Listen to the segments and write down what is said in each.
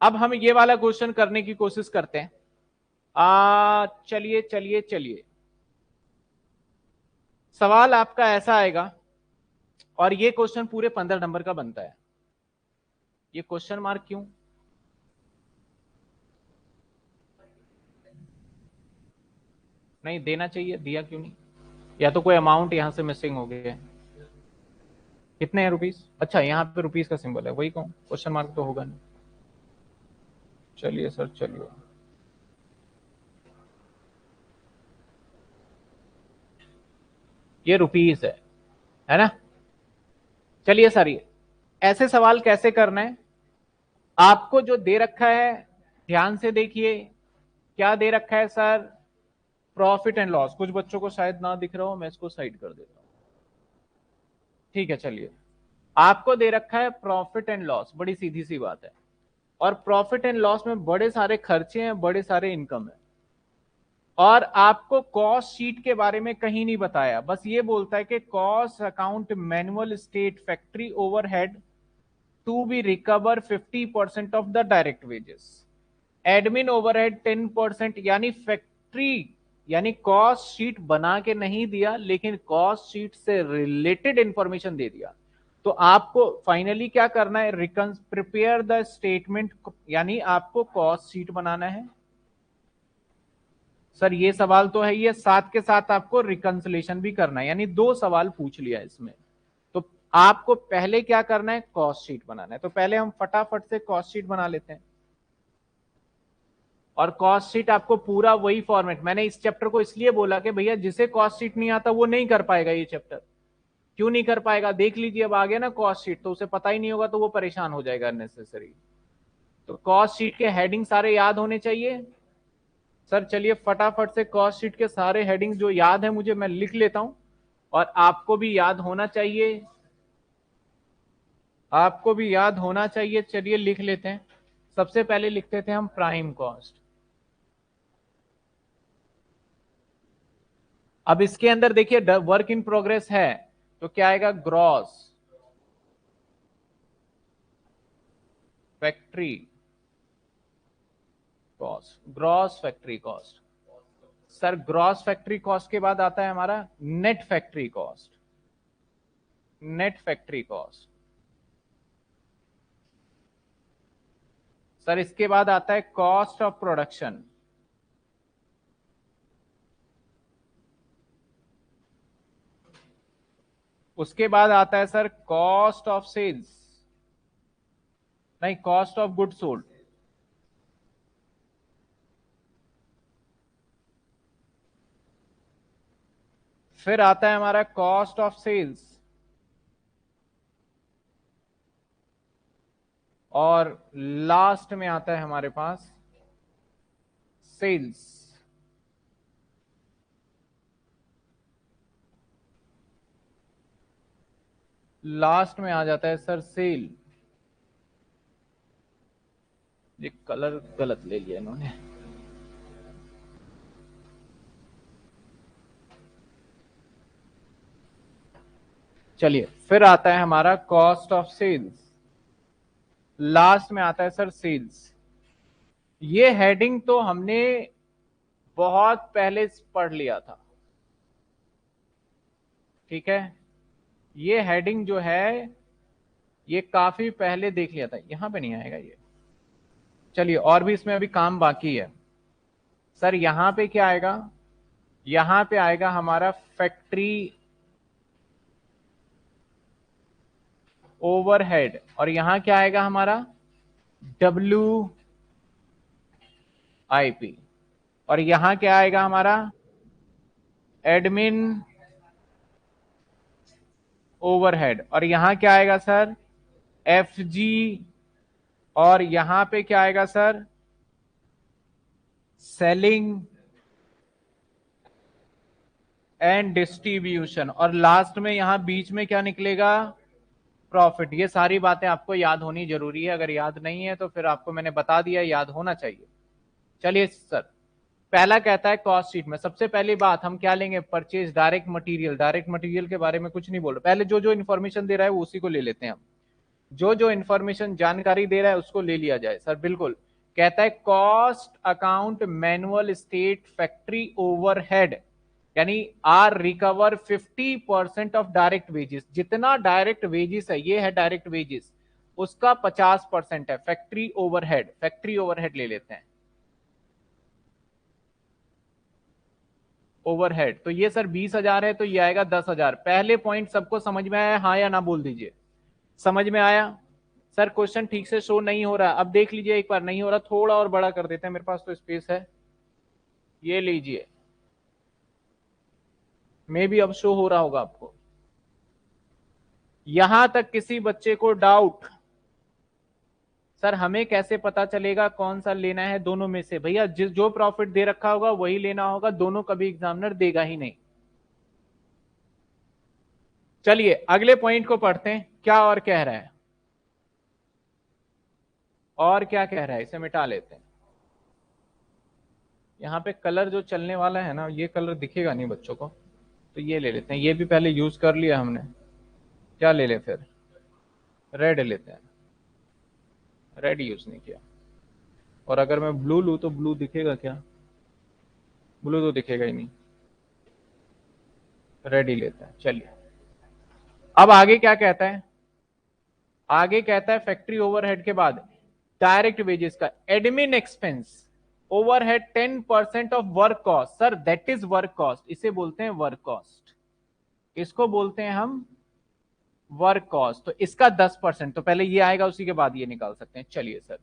अब हम ये वाला क्वेश्चन करने की कोशिश करते हैं। चलिए चलिए चलिए, सवाल आपका ऐसा आएगा, और ये क्वेश्चन पूरे 15 नंबर का बनता है। ये क्वेश्चन मार्क क्यों? नहीं देना चाहिए, दिया क्यों नहीं? या तो कोई अमाउंट यहां से मिसिंग हो गया है। कितने हैं रुपीस? अच्छा यहाँ पे रुपीस का सिंबल है, वही कहूँ, क्वेश्चन मार्क तो होगा नहीं। चलिए सर चलिए, ये रुपीस है ना? चलिए सर, ये ऐसे सवाल कैसे करना है? आपको जो दे रखा है ध्यान से देखिए। क्या दे रखा है सर? Profit and loss. कुछ बच्चों को शायद ना दिख रहा हो, मैं इसको साइड कर देता हूं। ठीक है चलिए, आपको दे रखा है प्रॉफिट एंड लॉस, बड़ी सीधी सी बात है। और प्रॉफिट एंड लॉस में बड़े सारे खर्चे हैं, बड़े सारे इनकम है। और आपको कॉस्ट शीट के बारे में कहीं नहीं बताया, बस ये बोलता है कि cost account manual state factory overhead to be recover 50% of the direct wages, admin overhead 10%। यानी फैक्ट्री, यानी कॉस्ट शीट बना के नहीं दिया, लेकिन कॉस्ट शीट से रिलेटेड इंफॉर्मेशन दे दिया। तो आपको फाइनली क्या करना है? प्रिपेयर द स्टेटमेंट, यानी आपको कॉस्ट शीट बनाना है। सर ये सवाल तो है, ये साथ के साथ आपको रिकंसिलेशन भी करना है, यानी दो सवाल पूछ लिया इसमें। तो आपको पहले क्या करना है? कॉस्ट शीट बनाना है। तो पहले हम फटाफट से कॉस्ट शीट बना लेते हैं। और कॉस्ट शीट आपको पूरा वही फॉर्मेट, मैंने इस चैप्टर को इसलिए बोला कि भैया जिसे कॉस्ट शीट नहीं आता वो नहीं कर पाएगा ये चैप्टर। क्यों नहीं कर पाएगा? देख लीजिए, अब आ गया ना कॉस्ट शीट, तो उसे पता ही नहीं होगा, तो वो परेशान हो जाएगा अननेसेसरी। तो कॉस्ट शीट के हेडिंग सारे याद होने चाहिए। सर चलिए फटाफट से कॉस्ट शीट के सारे हेडिंग जो याद है मुझे, मैं लिख लेता हूं, और आपको भी याद होना चाहिए, आपको भी याद होना चाहिए। चलिए लिख लेते हैं। सबसे पहले लिखते थे हम प्राइम कॉस्ट। अब इसके अंदर देखिए वर्क इन प्रोग्रेस है, तो क्या आएगा? Gross factory cost, gross factory cost. Sir gross factory cost के बाद आता है हमारा net factory cost, net factory cost. Sir इसके बाद आता है कॉस्ट ऑफ प्रोडक्शन। उसके बाद आता है सर कॉस्ट ऑफ सेल्स, नहीं कॉस्ट ऑफ गुड सोल्ड। फिर आता है हमारा कॉस्ट ऑफ सेल्स, और लास्ट में आता है हमारे पास सेल्स। लास्ट में आ जाता है सर सेल। ये कलर गलत ले लिया इन्होंने। चलिए फिर आता है हमारा कॉस्ट ऑफ सेल्स, लास्ट में आता है सर सेल्स। ये हेडिंग तो हमने बहुत पहले पढ़ लिया था, ठीक है। ये हेडिंग जो है ये काफी पहले देख लिया था, यहां पे नहीं आएगा ये। चलिए और भी इसमें अभी काम बाकी है। सर यहां पे क्या आएगा? यहां पे आएगा हमारा फैक्ट्री ओवरहेड, और यहां क्या आएगा हमारा? WIP। और यहां क्या आएगा हमारा? Admin overhead. और यहां क्या आएगा सर? FG। और यहां पे क्या आएगा सर? Selling and distribution. और लास्ट में यहां बीच में क्या निकलेगा? प्रॉफिट। ये सारी बातें आपको याद होनी जरूरी है, अगर याद नहीं है तो फिर आपको मैंने बता दिया, याद होना चाहिए। चलिए सर, पहला कहता है कॉस्ट शीट में सबसे पहली बात हम क्या लेंगे? Purchase direct material. Direct material के बारे में कुछ नहीं बोल रहा, पहले जो जो इन्फॉर्मेशन दे रहा है वो उसी को ले लेते हैं हम। जो जो इंफॉर्मेशन जानकारी दे रहा है उसको ले लिया जाए सर। बिल्कुल। कहता है cost account manual state factory overhead यानी are recover 50% of direct wages. जितना डायरेक्ट वेजेस है, ये है डायरेक्ट वेजेस, उसका 50% है फैक्ट्री ओवरहेड। फैक्ट्री ओवरहेड ले लेते हैं, ओवरहेड। तो ये सर 20,000 है, तो ये आएगा 10,000। पहले पॉइंट सबको समझ में आया, हाँ या ना बोल दीजिए। समझ में आया? सर क्वेश्चन ठीक से शो नहीं हो रहा, अब देख लीजिए एक बार। नहीं हो रहा, थोड़ा और बड़ा कर देते हैं, मेरे पास तो स्पेस है। ये लीजिए, मे भी अब शो हो रहा होगा आपको। यहां तक किसी बच्चे को डाउट? सर हमें कैसे पता चलेगा कौन सा लेना है दोनों में से? भैया जिस जो प्रॉफिट दे रखा होगा वही लेना होगा, दोनों कभी एग्जामिनर देगा ही नहीं। चलिए अगले पॉइंट को पढ़ते हैं, क्या और कह रहा है। और क्या कह रहा है, इसे मिटा लेते हैं। यहाँ पे कलर जो चलने वाला है ना, ये कलर दिखेगा नहीं बच्चों को, तो ये ले लेते हैं। ये भी पहले यूज कर लिया हमने, क्या ले ले फिर? रेड लेते हैं। रेड यूज नहीं किया। और अगर मैं ब्लू लूँ तो ब्लू दिखेगा क्या? ब्लू तो दिखेगा ही नहीं। रेड ही लेते हैं, चलिए। अब आगे क्या कहता है? आगे कहता है फैक्ट्री ओवरहेड के बाद डायरेक्ट वेजेस का admin expense overhead 10% of work cost. Sir that is work cost, इसे बोलते हैं वर्क कॉस्ट, इसको बोलते हैं हम वर्क कॉस्ट। तो इसका 10%, तो पहले ये आएगा उसी के बाद ये निकाल सकते हैं। चलिए sir,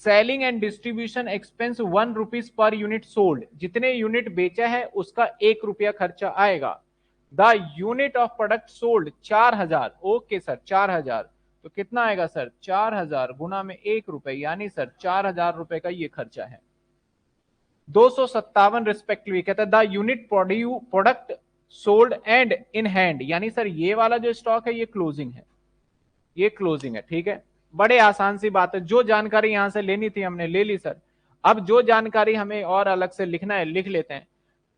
selling and distribution expense 1 rupees per unit sold. जितने यूनिट बेचा है उसका 1 रुपया खर्चा आएगा। The unit of product sold 4,000। Okay sir 4,000, तो कितना आएगा सर? 4,000 गुना में 1 रुपए, यानी सर 4,000 रुपए का ये खर्चा है। 257 रिस्पेक्टिवली कहता है the unit product sold and in hand, यानी सर ये वाला जो स्टॉक है ये क्लोजिंग है, ये क्लोजिंग है। ठीक है, बड़े आसान सी बात है। जो जानकारी यहां से लेनी थी हमने ले ली सर। अब जो जानकारी हमें और अलग से लिखना है लिख लेते हैं।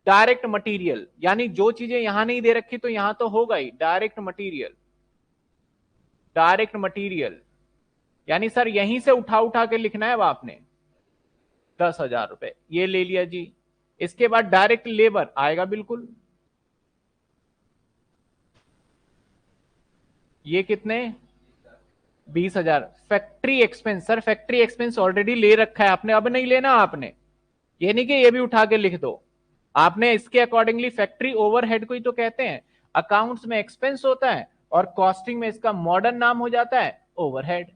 डायरेक्ट मटेरियल, यानी जो चीजें यहां नहीं दे रखी तो यहां तो होगा ही। डायरेक्ट मटेरियल, डायरेक्ट मटेरियल यानी सर यहीं से उठा उठा के लिखना है अब आपने। 10,000 रुपए ये ले लिया जी। इसके बाद डायरेक्ट लेबर आएगा बिल्कुल, ये कितने? 20,000। Factory expense, sir factory expense already ले रखा है आपने, अब नहीं लेना आपने। ये नहीं कि ये भी उठा के लिख दो आपने, इसके अकॉर्डिंगली फैक्ट्री ओवरहेड को ही तो कहते हैं। अकाउंट्स में एक्सपेंस होता है और कॉस्टिंग में इसका मॉडर्न नाम हो जाता है ओवरहेड।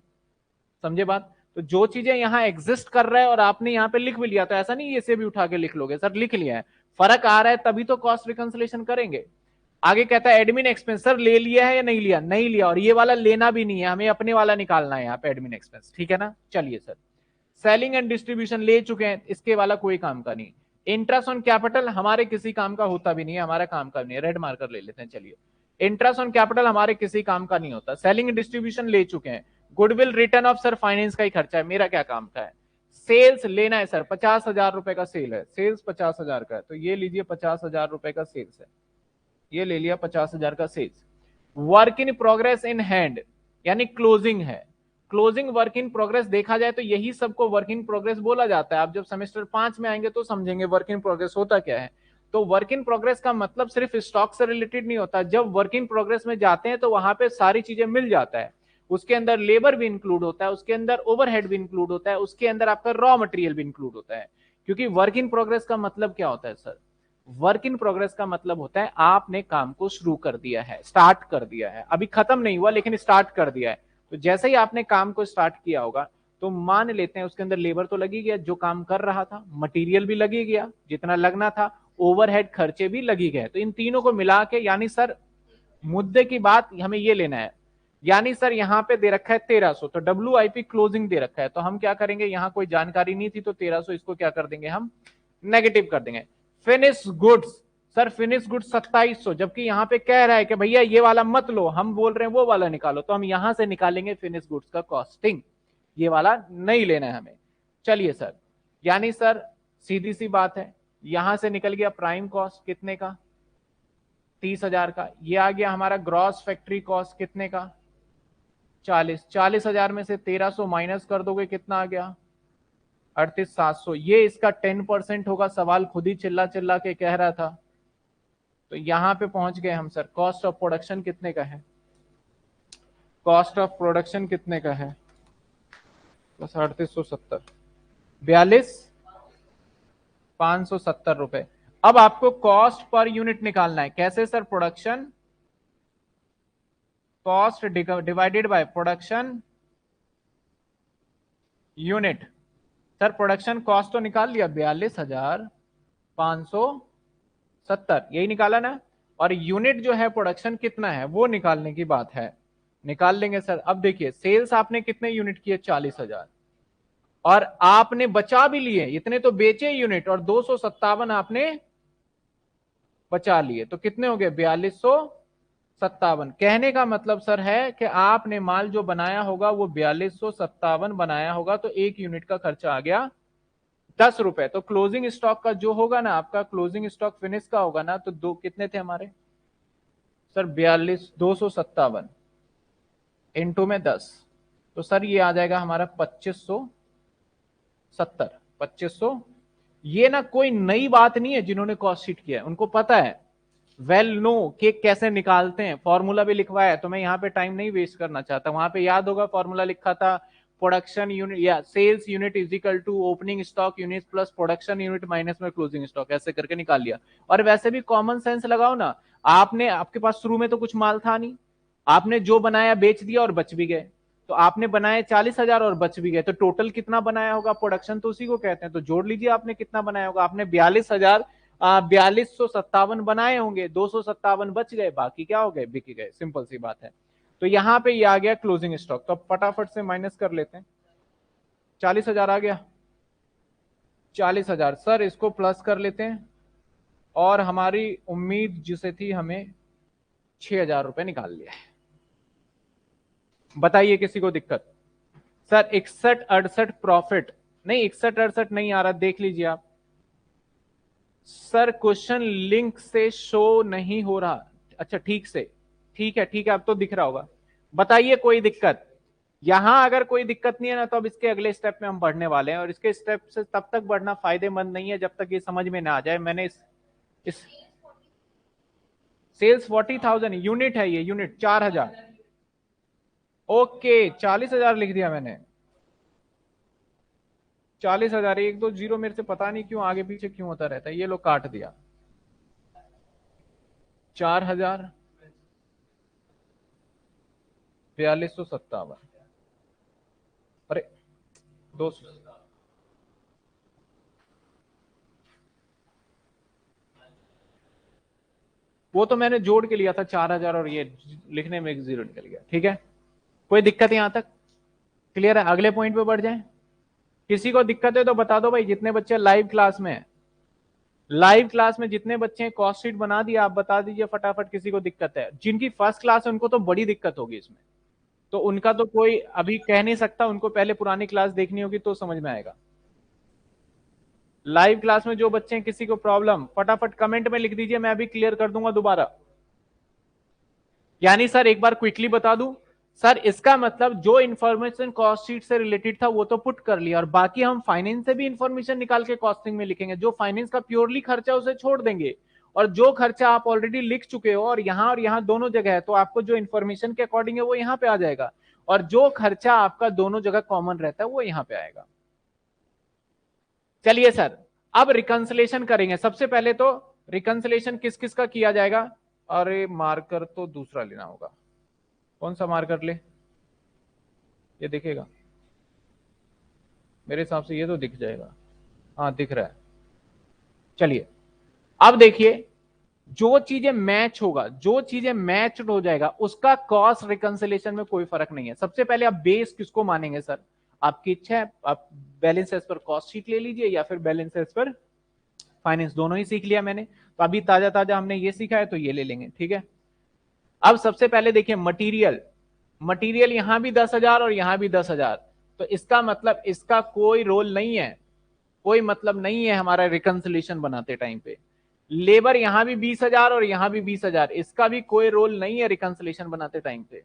समझे बात? तो जो चीजें यहां एग्जिस्ट कर रहा है और आपने यहां पे लिख भी लिया, तो ऐसा नहीं इसे भी उठा के लिख लोगे। सर लिख लिया है, फर्क आ रहा है तभी तो कॉस्ट रिकंसिलेशन करेंगे। आगे कहता है एडमिन एक्सपेंस। सर ले लिया है या नहीं लिया? नहीं लिया, और ये वाला लेना भी नहीं है, हमें अपने वाला निकालना है यहाँ पे एडमिन एक्सपेंस। ठीक है ना? चलिए सर, सेलिंग एंड डिस्ट्रीब्यूशन ले चुके हैं, इसके वाला कोई काम का नहीं। इंटरेस्ट ऑन कैपिटल हमारे किसी काम का होता भी नहीं है, हमारा काम का नहीं है, रेड मार्कर ले लेते हैं। चलिए, इंटरेस्ट ऑन कैपिटल हमारे किसी काम का नहीं होता। सेलिंग एंड डिस्ट्रीब्यूशन ले चुके हैं। Goodwill return of sir finance का ही खर्चा है, मेरा क्या काम का है। सेल्स लेना है सर, 50,000 रुपए का सेल है, सेल्स 50,000 का है, तो ये लीजिए 50,000 रुपए का सेल्स है, ये ले लिया 50,000 का sales. Work in progress in hand यानी क्लोजिंग है। क्लोजिंग वर्क इन प्रोग्रेस देखा जाए तो यही सबको वर्क इन प्रोग्रेस बोला जाता है। आप जब सेमेस्टर 5 में आएंगे तो समझेंगे वर्क इन प्रोग्रेस होता क्या है। तो वर्क इन प्रोग्रेस का मतलब सिर्फ स्टॉक से रिलेटेड नहीं होता। जब वर्क इन प्रोग्रेस में जाते हैं तो वहां पे सारी चीजें मिल जाता है। उसके अंदर लेबर भी इंक्लूड होता है, उसके अंदर ओवरहेड भी इंक्लूड होता है, उसके अंदर आपका रॉ मटेरियल भी इंक्लूड होता है। क्योंकि वर्क इन प्रोग्रेस का मतलब क्या होता है सर? वर्क इन प्रोग्रेस का मतलब होता है आपने काम को शुरू कर दिया है, स्टार्ट कर दिया है, अभी खत्म नहीं हुआ लेकिन स्टार्ट कर दिया है। तो जैसे ही आपने काम को स्टार्ट किया होगा तो मान लेते हैं उसके अंदर लेबर तो लगी गया जो काम कर रहा था, मटेरियल भी लगी गया जितना लगना था, ओवरहेड खर्चे भी लगी गए। तो इन तीनों को मिला के, यानी सर मुद्दे की बात हमें ये लेना है। यानी सर यहां पे दे रखा है 1300, तो WIP क्लोजिंग दे रखा है, तो हम क्या करेंगे, यहां कोई जानकारी नहीं थी तो 1300 इसको क्या कर देंगे हम, नेगेटिव कर देंगे। Finish goods, sir finish goods 2700, जबकि यहां पे कह रहा है कि भैया ये वाला मत लो, हम बोल रहे हैं वो वाला निकालो, तो हम यहां से निकालेंगे फिनिश गुड्स का कॉस्टिंग, ये वाला नहीं लेना है हमें। चलिए सर, यानी सर सीधी सी बात है, यहां से निकल गया प्राइम कॉस्ट कितने का, 30,000 का। ये आ गया हमारा ग्रॉस फैक्ट्री कॉस्ट कितने का, 40,000 में से 1300 माइनस कर दोगे, कितना आ गया? 38,700। ये इसका 10% होगा। सवाल खुद ही चिल्ला चिल्ला के कह रहा था। तो यहां पे पहुंच गए हम सर। कॉस्ट ऑफ प्रोडक्शन कितने का है? कॉस्ट ऑफ प्रोडक्शन कितने का है? बस 3870, 42,570 रुपए। अब आपको कॉस्ट पर यूनिट निकालना है। कैसे sir? Production cost divided by production unit. Sir production cost तो निकाल लिया, 42,570, यही निकाला ना। और यूनिट जो है प्रोडक्शन कितना है वो निकालने की बात है। निकाल लेंगे सर। अब देखिए सेल्स आपने कितने यूनिट किए? 40,000। और आपने बचा भी लिए, इतने तो बेचे यूनिट, और 257 आपने बचा लिए, तो कितने हो गए? 4257। कहने का मतलब सर है कि आपने माल जो बनाया होगा वो 4257 बनाया होगा, तो एक यूनिट का खर्चा आ गया 10 रुपए। तो क्लोजिंग स्टॉक का जो होगा ना, आपका क्लोजिंग स्टॉक फिनिश का होगा ना, तो दो कितने थे हमारे सर? 257 इंटू में 10, तो सर ये आ जाएगा हमारा 2570। 2500। ये ना कोई नई बात नहीं है। जिन्होंने कॉस्ट शीट किया है उनको पता है, वेल नो कि कैसे निकालते हैं। फॉर्मूला भी लिखवाया है, तो मैं यहाँ पे टाइम नहीं वेस्ट करना चाहता। वहां पे याद होगा फॉर्मूला लिखा था, प्रोडक्शन यूनिट या sales unit is equal to opening stock unit plus production unit minus में क्लोजिंग स्टॉक, ऐसे करके निकाल लिया। और वैसे भी कॉमन सेंस लगाओ ना। आपने, आपके पास शुरू में तो कुछ माल था नहीं, आपने जो बनाया बेच दिया और बच भी गए। तो आपने बनाए 40,000 और बच भी गए, तो टोटल कितना बनाया होगा? प्रोडक्शन तो उसी को कहते हैं। तो जोड़ लीजिए आपने कितना बनाया होगा। आपने 42,000 बनाए होंगे, 257 बच गए, बाकी क्या हो गए? बिक गए। सिंपल सी बात है। तो यहां पे ये आ गया क्लोजिंग स्टॉक। तो अब फटाफट से माइनस कर लेते हैं। 40,000 आ गया। 40,000 सर, इसको प्लस कर लेते हैं। और हमारी उम्मीद जिसे थी, हमें 6,000 रुपए निकाल लिया है। बताइए किसी को दिक्कत? सर 61-68 प्रॉफिट नहीं, 61-68 नहीं आ रहा, देख लीजिए आप। सर क्वेश्चन लिंक से शो नहीं हो रहा। अच्छा ठीक से, ठीक है ठीक है, अब तो दिख रहा होगा। बताइए कोई दिक्कत? यहां अगर कोई दिक्कत नहीं है ना, तो अब इसके अगले स्टेप में हम बढ़ने वाले हैं। और इसके स्टेप से तब तक बढ़ना फायदेमंद नहीं है जब तक ये समझ में ना आ जाए। मैंने इस सेल्स 40,000 यूनिट है, ये यूनिट 4,000। ओके 40,000 लिख दिया मैंने। 40,000, एक दो जीरो मेरे से पता नहीं क्यों आगे पीछे क्यों होता रहता है। ये लोग काट दिया। 4,000, 4257, अरे 200, वो तो मैंने जोड़ के लिया था 4,000, और ये लिखने में एक जीरो निकल गया। ठीक है, कोई दिक्कत यहां तक? क्लियर है? अगले पॉइंट पे बढ़ जाए। किसी को दिक्कत है तो बता दो भाई। जितने बच्चे लाइव क्लास में हैं, लाइव क्लास में जितने बच्चे कॉस्ट शीट बना दिया, आप बता दीजिए फटाफट। किसी को दिक्कत है? जिनकी फर्स्ट क्लास है उनको तो बड़ी दिक्कत होगी इसमें, तो उनका तो कोई अभी कह नहीं सकता। उनको पहले पुरानी क्लास देखनी होगी तो समझ में आएगा। लाइव क्लास में जो बच्चे हैं, किसी को प्रॉब्लम, फटाफट कमेंट में लिख दीजिए, मैं अभी क्लियर कर दूंगा दोबारा। यानी सर एक बार क्विकली बता दूं, सर इसका मतलब जो इन्फॉर्मेशन कॉस्ट शीट से रिलेटेड था वो तो पुट कर लिया, और बाकी हम फाइनेंस से भी इंफॉर्मेशन निकाल के कॉस्टिंग में लिखेंगे। जो फाइनेंस का प्योरली खर्चा उसे छोड़ देंगे, और जो खर्चा आप ऑलरेडी लिख चुके हो और यहाँ दोनों जगह है, तो आपको जो इन्फॉर्मेशन के अकॉर्डिंग है वो यहाँ पे आ जाएगा। और जो खर्चा आपका दोनों जगह कॉमन रहता है वो यहाँ पे आएगा। चलिए सर, अब रिकंसिलेशन करेंगे। सबसे पहले तो रिकंसिलेशन किस किस का किया जाएगा? अरे मार्कर तो दूसरा लेना होगा। कौन सा मार्कर ले? ये दिखेगा मेरे हिसाब से, ये तो दिख जाएगा। हाँ दिख रहा है। चलिए अब देखिए, जो चीजें मैच होगा, जो चीजें मैच हो जाएगा, उसका कॉस्ट रिकंसिलेशन में कोई फर्क नहीं है। सबसे पहले आप बेस किसको मानेंगे सर? आपकी इच्छा है, आप balance as per cost sheet ले लीजिए या फिर बैलेंस एज पर फाइनेंस, दोनों ही सीख लिया मैंने। तो अभी ताजा ताजा हमने ये सीखा है तो ये ले लेंगे। ठीक है, अब सबसे पहले देखिए मटीरियल। मटीरियल यहां भी 10,000 और यहां भी 10,000, तो इसका मतलब इसका कोई रोल नहीं है, कोई मतलब नहीं है हमारा रिकंसिलेशन बनाते टाइम पे। लेबर यहां भी 20,000 और यहां भी 20,000, इसका भी कोई रोल नहीं है रिकंसिलेशन बनाते टाइम पे।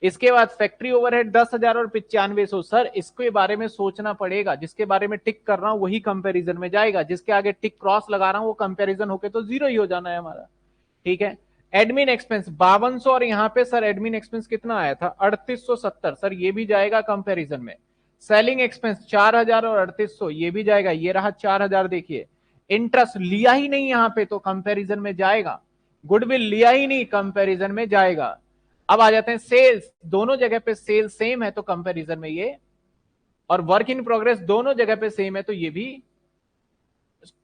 इसके बाद फैक्ट्री ओवरहेड 10,000 और 9500। सर इसके बारे में सोचना पड़ेगा, जिसके बारे में टिक कर रहा हूं वही कंपैरिजन में जाएगा, जिसके आगे टिक क्रॉस लगा रहा हूं वो कंपैरिजन होके तो जीरो ही हो जाना है हमारा। ठीक है। एडमिन एक्सपेंस 5200 और यहाँ पे सर एडमिन एक्सपेंस कितना आया था 3870, सर ये भी जाएगा कंपैरिजन में। सेलिंग एक्सपेंस 4000 और 3800 ये भी जाएगा, ये रहा 4000। देखिए इंटरेस्ट लिया ही नहीं यहाँ पे तो कंपैरिजन में जाएगा, गुडविल लिया ही नहीं कंपैरिजन में जाएगा। अब आ जाते हैं सेल्स, दोनों जगह पे सेल्स सेम है तो कंपैरिजन में ये, और वर्क इन प्रोग्रेस दोनों जगह पे सेम है तो ये भी।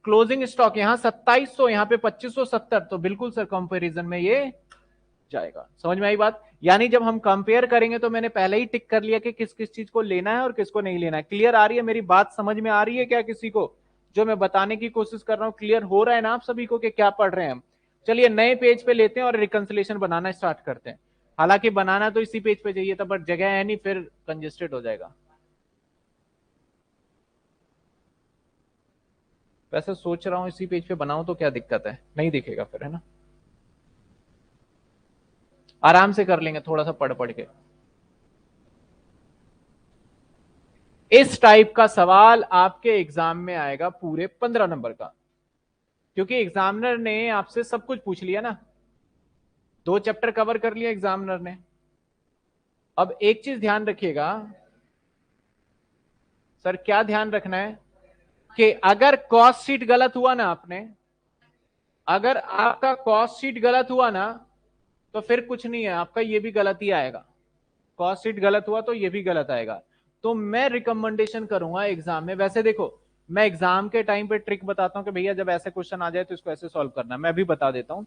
क्लोजिंग स्टॉक यहाँ 2700, यहाँ पे 2570, तो बिल्कुल सर कंपैरिजन में ये जाएगा। समझ में आई बात? यानी जब हम कंपेयर करेंगे तो मैंने पहले ही टिक कर लिया कि किस किस चीज को लेना है और किसको नहीं लेना है। क्लियर आ रही है मेरी बात? समझ में आ रही है क्या किसी को? जो मैं बताने की कोशिश कर रहा हूं क्लियर हो रहा है ना आप सभी को कि क्या पढ़ रहे हैं हम? चलिए नए पेज पे लेते हैं और रिकंसिलेशन बनाना स्टार्ट करते हैं। हालांकि बनाना तो इसी पेज पे चाहिए था बट जगह है नहीं, फिर कंजेस्टेड हो जाएगा। वैसे सोच रहा हूं इसी पेज पे बनाऊं तो क्या दिक्कत है, नहीं दिखेगा फिर, है ना? आराम से कर लेंगे थोड़ा सा पढ़ पढ़ के। इस टाइप का सवाल आपके एग्जाम में आएगा पूरे 15 नंबर का, क्योंकि एग्जामिनर ने आपसे सब कुछ पूछ लिया ना, 2 चैप्टर कवर कर लिया एग्जामिनर ने। अब एक चीज ध्यान रखिएगा सर, क्या ध्यान रखना है कि अगर कॉस्ट शीट गलत हुआ ना आपने, अगर आपका कॉस्ट शीट गलत हुआ ना तो फिर कुछ नहीं है, आपका ये भी गलत ही आएगा। कॉस्ट शीट गलत हुआ तो ये भी गलत आएगा। तो मैं रिकमेंडेशन करूंगा एग्जाम में, वैसे देखो मैं एग्जाम के टाइम पे ट्रिक बताता हूं कि भैया जब ऐसे क्वेश्चन आ जाए तो इसको ऐसे सॉल्व करना, मैं भी बता देता हूं।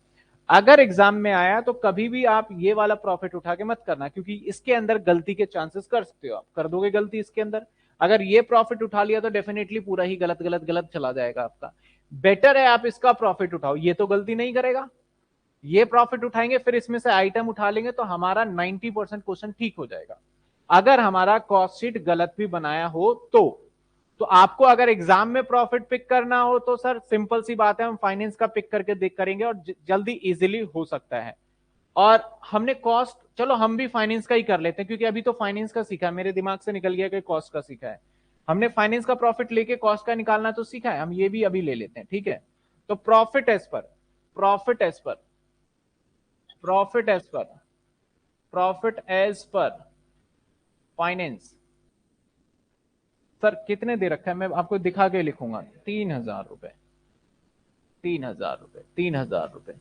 अगर एग्जाम में आया तो कभी भी आप ये वाला प्रॉफिट उठा के मत करना, क्योंकि इसके अंदर गलती के चांसेस कर सकते हो, आप कर दोगे गलती इसके अंदर। अगर ये प्रॉफिट उठा लिया तो डेफिनेटली पूरा ही गलत गलत गलत चला जाएगा आपका। बेटर है आप इसका प्रॉफिट उठाओ, ये तो गलती नहीं करेगा, ये प्रॉफिट उठाएंगे फिर इसमें से आइटम उठा लेंगे तो हमारा 90% क्वेश्चन ठीक हो जाएगा। अगर हमारा कॉस्ट शीट गलत भी बनाया हो तो आपको अगर एग्जाम में प्रॉफिट पिक करना हो तो सर सिंपल सी बात है, हम फाइनेंस का पिक करके देख करेंगे और जल्दी इजीली हो सकता है। और हमने कॉस्ट, चलो हम भी फाइनेंस का ही कर लेते हैं क्योंकि अभी तो फाइनेंस का सीखा है, मेरे दिमाग से निकल गया कि कॉस्ट का सीखा है। हमने फाइनेंस का प्रॉफिट लेके कॉस्ट का निकालना तो सीखा है, हम ये भी अभी ले लेते हैं। ठीक है, तो profit as per profit as per profit as per profit as per finance sir कितने दे रखा है, मैं आपको दिखा के लिखूंगा। 3000 रुपए, 3000 रुपए, 3000 रुपए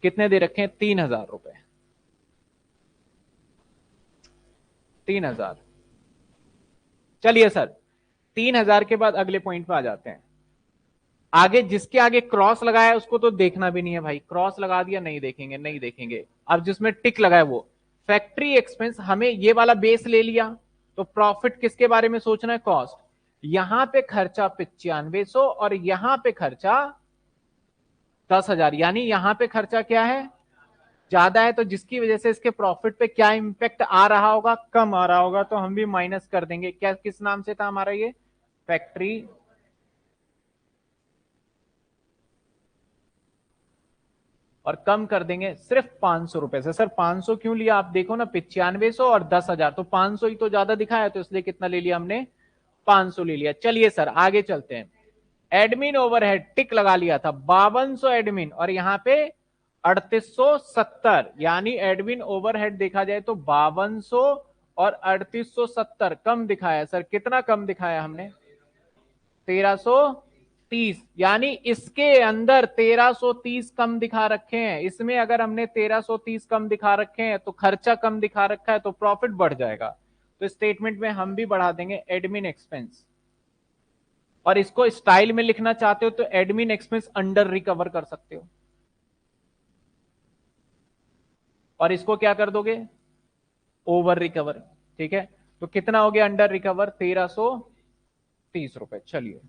कितने दे रखे हैं? 3000 रुपए, 3000। चलिए सर 3000 के बाद अगले पॉइंट पे आ जाते हैं। आगे जिसके आगे क्रॉस लगाया उसको तो देखना भी नहीं है भाई, क्रॉस लगा दिया नहीं देखेंगे, नहीं देखेंगे। अब जिसमें टिक लगाया वो फैक्ट्री एक्सपेंस, हमें ये वाला बेस ले लिया तो प्रॉफिट किसके बारे में सोचना है? कॉस्ट। यहां पे खर्चा 9500 और यहां पे खर्चा 10,000, यानी यहां पे खर्चा क्या है? ज्यादा है, तो जिसकी वजह से इसके प्रॉफिट पे क्या इंपैक्ट आ रहा होगा? कम आ रहा होगा, तो हम भी माइनस कर देंगे। क्या, किस नाम से था हमारा ये? फैक्ट्री और कम कर देंगे सिर्फ 500 रुपए से। सर 500 क्यों लिया? आप देखो ना 9500 और 10,000, तो 500 ही तो ज्यादा दिखाया, तो इसलिए कितना ले लिया हमने? 500 ले लिया। चलिए सर आगे चलते हैं। एडमिन ओवरहेड टिक लगा लिया था 5200 एडमिन और यहां पे 3870, यानी एडमिन ओवरहेड देखा जाए तो 5200 और 3870 कम दिखाया। सर कितना कम दिखाया हमने? 1330, यानी इसके अंदर 1330 कम दिखा रखे हैं। इसमें अगर हमने 1330 कम दिखा रखे हैं तो खर्चा कम दिखा रखा है तो प्रॉफिट बढ़ जाएगा। तो स्टेटमेंट में हम भी बढ़ा देंगे एडमिन एक्सपेंस, और इसको स्टाइल में लिखना चाहते हो तो एडमिन एक्सपेंस अंडर रिकवर कर सकते हो, और इसको क्या कर दोगे? Over recover. ठीक है, तो कितना हो गया अंडर रिकवर? 1330 रुपए। चलिए,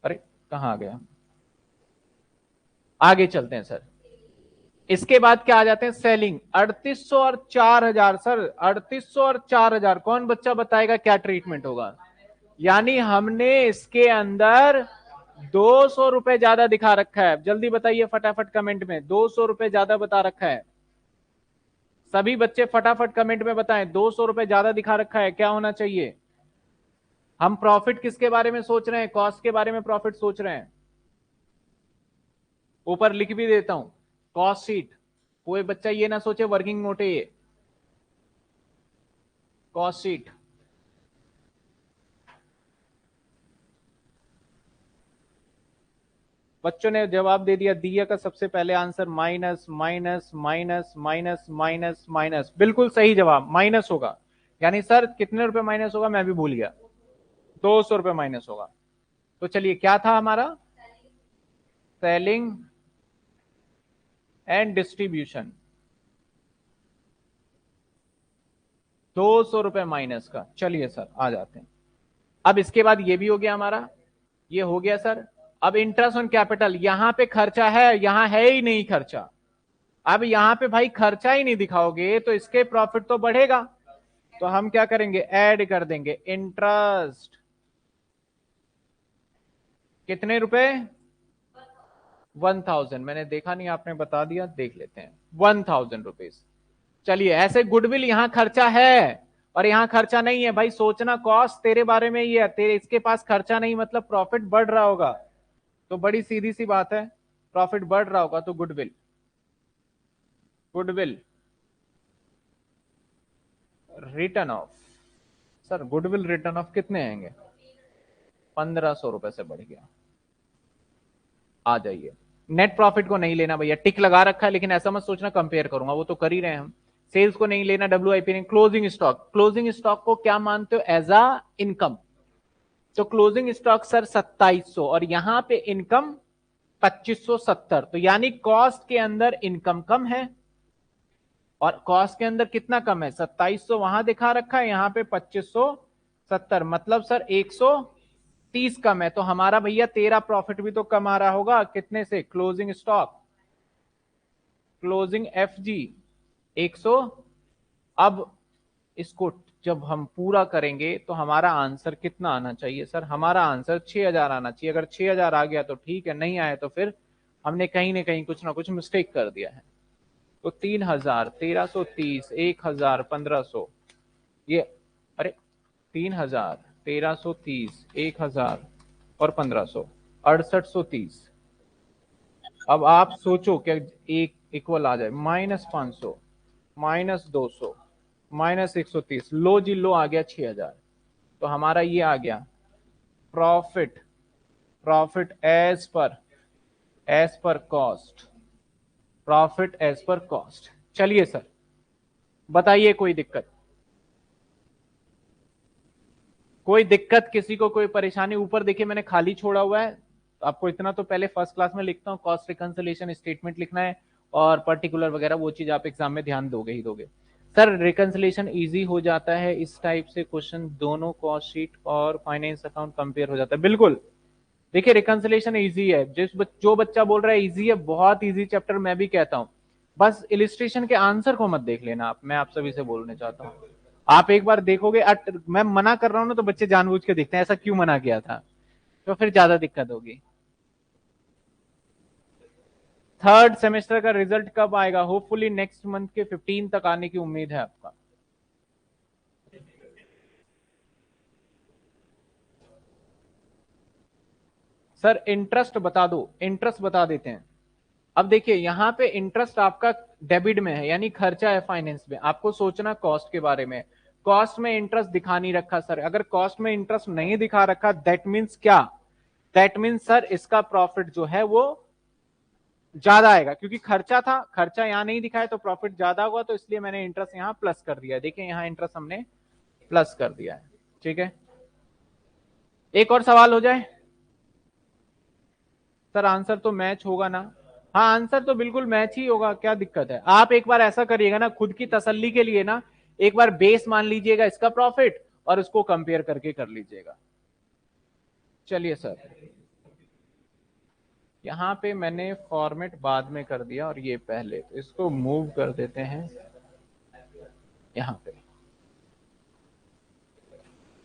अरे कहां आ गया? आगे चलते हैं सर। इसके बाद क्या आ जाते हैं? सेलिंग 3800 और 4000। सर 3800 और 4000 कौन बच्चा बताएगा क्या ट्रीटमेंट होगा? यानी हमने इसके अंदर 200 रुपए ज्यादा दिखा रखा है। जल्दी बताइए फटाफट कमेंट में, 200 रुपए ज्यादा बता रखा है। सभी बच्चे फटाफट कमेंट में बताएं, 200 रुपए ज्यादा दिखा रखा है, क्या होना चाहिए? हम प्रॉफिट किसके बारे में सोच रहे हैं? कॉस्ट के बारे में प्रॉफिट सोच रहे हैं। ऊपर लिख भी देता हूं, कॉस्ट शीट। कोई बच्चा ये ना सोचे वर्किंग नोट है ये, कॉस्ट शीट। बच्चों ने जवाब दे दिया, दिया का सबसे पहले answer minus minus minus minus minus minus, बिल्कुल सही जवाब, माइनस होगा। यानी सर कितने रुपए माइनस होगा, मैं भी भूल गया। 200 रुपए माइनस होगा। तो चलिए क्या था हमारा? सेलिंग एंड डिस्ट्रीब्यूशन, 200 रुपए माइनस का। चलिए सर आ जाते हैं। अब इसके बाद ये भी हो गया हमारा, ये हो गया सर। अब इंटरेस्ट ऑन कैपिटल, यहां पे खर्चा है, यहां है ही नहीं खर्चा। अब यहां पे भाई खर्चा ही नहीं दिखाओगे तो इसके प्रॉफिट तो बढ़ेगा। तो हम क्या करेंगे, ऐड कर देंगे इंटरेस्ट। कितने रुपए? 1000। मैंने देखा नहीं, आपने बता दिया, देख लेते हैं। 1000 रुपीज। चलिए, ऐसे गुडविल यहां खर्चा है और यहां खर्चा नहीं है। भाई सोचना, कॉस्ट तेरे बारे में ही है, तेरे इसके पास खर्चा नहीं, मतलब प्रॉफिट बढ़ रहा होगा। तो बड़ी सीधी सी बात है, प्रॉफिट बढ़ रहा होगा तो goodwill. Goodwill return of, sir goodwill return of कितने आएंगे? 1500 रुपए से बढ़ गया। आ जाइए। नेट प्रॉफिट को नहीं लेना भैया, टिक लगा रखा है, लेकिन ऐसा मत सोचना कंपेयर करूंगा, वो तो कर ही रहे हैं हम। सेल्स को नहीं लेना, WIP नहीं। क्लोजिंग स्टॉक, क्लोजिंग स्टॉक को क्या मानते हो? As a income. तो क्लोजिंग स्टॉक सर 2700 और यहां पे इनकम 2570। तो यानी कॉस्ट के अंदर इनकम कम है और कॉस्ट के अंदर कितना कम है? 2700 वहां दिखा रखा है, यहां पे 2570, मतलब सर 130 कम है। तो हमारा भैया तेरा प्रॉफिट भी तो कम आ रहा होगा, कितने से? Closing stock, closing FG 100। अब इसको जब हम पूरा करेंगे तो हमारा आंसर कितना आना चाहिए सर? हमारा आंसर 6000 आना चाहिए। अगर 6000 आ गया तो ठीक है, नहीं आया तो फिर हमने कहीं ना कहीं कुछ ना कुछ मिस्टेक कर दिया है। तो 3000, 1330, 1000, 1500, ये, अरे 3000, 1330, 1000 और 1500, 6830। अब आप सोचो क्या एक इक्वल आ जाए? -500, -200, -130, लो जी लो आ गया 6000। तो हमारा ये आ गया profit, profit as per cost, profit as per cost. चलिए सर बताइए, कोई दिक्कत? कोई दिक्कत किसी को, कोई परेशानी? ऊपर देखिए मैंने खाली छोड़ा हुआ है, तो आपको इतना तो पहले फर्स्ट क्लास में लिखता हूँ, कॉस्ट रिकंसिलिएशन स्टेटमेंट लिखना है और पर्टिकुलर वगैरह वो चीज आप एग्जाम में ध्यान दोगे ही दोगे। सर रिकंसिलिएशन इजी हो जाता है इस टाइप से क्वेश्चन, दोनों कॉस्ट शीट और फाइनेंस अकाउंट कंपेयर हो जाता है। बिल्कुल, देखिए रिकंसिलिएशन इजी है। जो बच्चा बोल रहा है इजी है, बहुत इजी चैप्टर, मैं भी कहता हूँ। बस इलिस्ट्रेशन के आंसर को मत देख लेना आप, मैं आप सभी से बोलने चाहता हूँ। आप एक बार देखोगे, मैं मना कर रहा हूँ ना तो बच्चे जानबूझ के देखते हैं, ऐसा क्यों मना किया था, तो फिर ज्यादा दिक्कत होगी। थर्ड सेमेस्टर का रिजल्ट कब आएगा? होपफुली नेक्स्ट मंथ के 15 तक आने की उम्मीद है आपका। सर इंटरेस्ट बता दो, इंटरेस्ट बता देते हैं। अब देखिए यहां पे इंटरेस्ट आपका डेबिट में है, यानी खर्चा है फाइनेंस में। आपको सोचना कॉस्ट के बारे में, कॉस्ट में इंटरेस्ट दिखा नहीं रखा सर। अगर कॉस्ट में इंटरेस्ट नहीं दिखा रखा, दैट मीन्स क्या? दैट मीन्स सर इसका प्रॉफिट जो है वो ज्यादा आएगा, क्योंकि खर्चा था, खर्चा यहां नहीं दिखाया तो प्रॉफिट ज्यादा हुआ, तो इसलिए मैंने इंटरेस्ट यहां प्लस कर दिया। देखिए यहां इंटरेस्ट हमने प्लस कर दिया है। ठीक है, एक और सवाल हो जाए। सर आंसर तो मैच होगा ना? हाँ आंसर तो बिल्कुल मैच ही होगा, क्या दिक्कत है? आप एक बार ऐसा करिएगा ना, खुद की तसल्ली के लिए ना, एक बार बेस मान लीजिएगा इसका प्रॉफिट और उसको कंपेयर करके कर लीजिएगा। चलिए सर, यहां पे मैंने फॉर्मेट बाद में कर दिया और ये पहले, तो इसको मूव कर देते हैं यहां पे।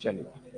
चलिए